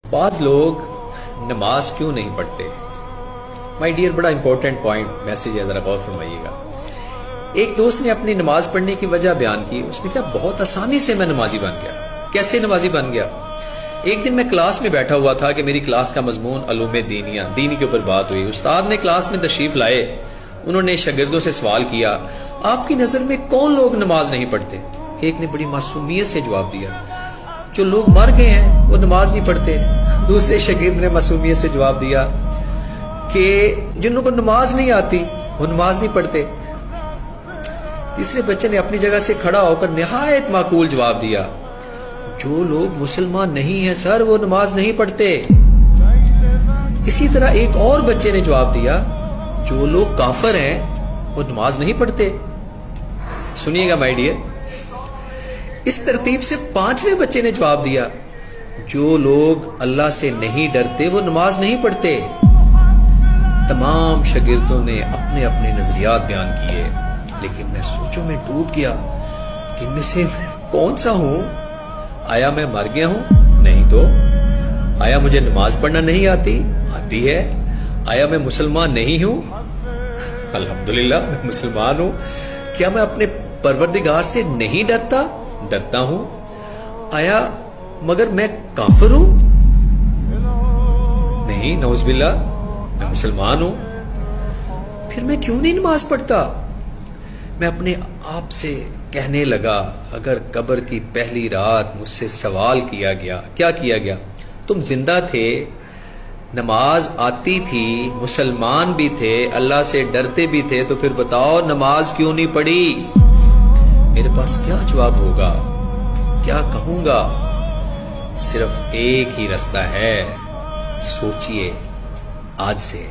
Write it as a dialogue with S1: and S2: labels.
S1: بعض لوگ نماز کیوں نہیں پڑھتے؟ مائی ڈیئر، بڑا امپورٹنٹ پوائنٹ میسج ہے، ذرا غور فرمائیے گا۔ ایک دوست نے اپنی نماز پڑھنے کی وجہ بیان کی۔ اس نے کہا بہت آسانی سے میں نمازی بن گیا۔ کیسے نمازی بن گیا؟ ایک دن میں کلاس میں بیٹھا ہوا تھا کہ میری کلاس کا مضمون علوم دینی کے اوپر بات ہوئی۔ استاد نے کلاس میں تشریف لائے، انہوں نے شاگردوں سے سوال کیا، آپ کی نظر میں کون لوگ نماز نہیں پڑھتے؟ ایک نے بڑی معصومیت سے جواب دیا، جو لوگ مر گئے ہیں وہ نماز نہیں پڑھتے۔ دوسرے شاگرد نے معصومیت سے جواب دیا کہ جن لوگوں کو نماز نہیں آتی وہ نماز نہیں پڑھتے۔ تیسرے بچے نے اپنی جگہ سے کھڑا ہو کر نہایت معقول جواب دیا، جو لوگ مسلمان نہیں ہیں سر وہ نماز نہیں پڑھتے۔ اسی طرح ایک اور بچے نے جواب دیا، جو لوگ کافر ہیں وہ نماز نہیں پڑھتے۔ سنیے گا مائی ڈیئر، اس ترتیب سے پانچویں بچے نے جواب دیا، جو لوگ اللہ سے نہیں ڈرتے وہ نماز نہیں پڑھتے۔ تمام شاگردوں نے اپنے اپنے نظریات بیان کیے، لیکن میں سوچوں میں ڈوب گیا کہ ان میں سے میں کون سا ہوں؟ آیا میں مر گیا ہوں؟ نہیں تو۔ آیا مجھے نماز پڑھنا نہیں آتی؟ آتی ہے۔ آیا میں مسلمان نہیں ہوں؟ الحمدللہ میں مسلمان ہوں۔ کیا میں اپنے پروردگار سے نہیں ڈرتا ہوں؟ آیا مگر میں کافر ہوں؟ نہیں، نعوذ باللہ، میں مسلمان ہوں۔ پھر میں کیوں نہیں نماز پڑھتا؟ میں اپنے آپ سے کہنے لگا، اگر قبر کی پہلی رات مجھ سے سوال کیا گیا، کیا کیا گیا؟ تم زندہ تھے، نماز آتی تھی، مسلمان بھی تھے، اللہ سے ڈرتے بھی تھے، تو پھر بتاؤ نماز کیوں نہیں پڑھی؟ میرے پاس کیا جواب ہوگا؟ کیا کہوں گا؟ صرف ایک ہی راستہ ہے، سوچئے آج سے۔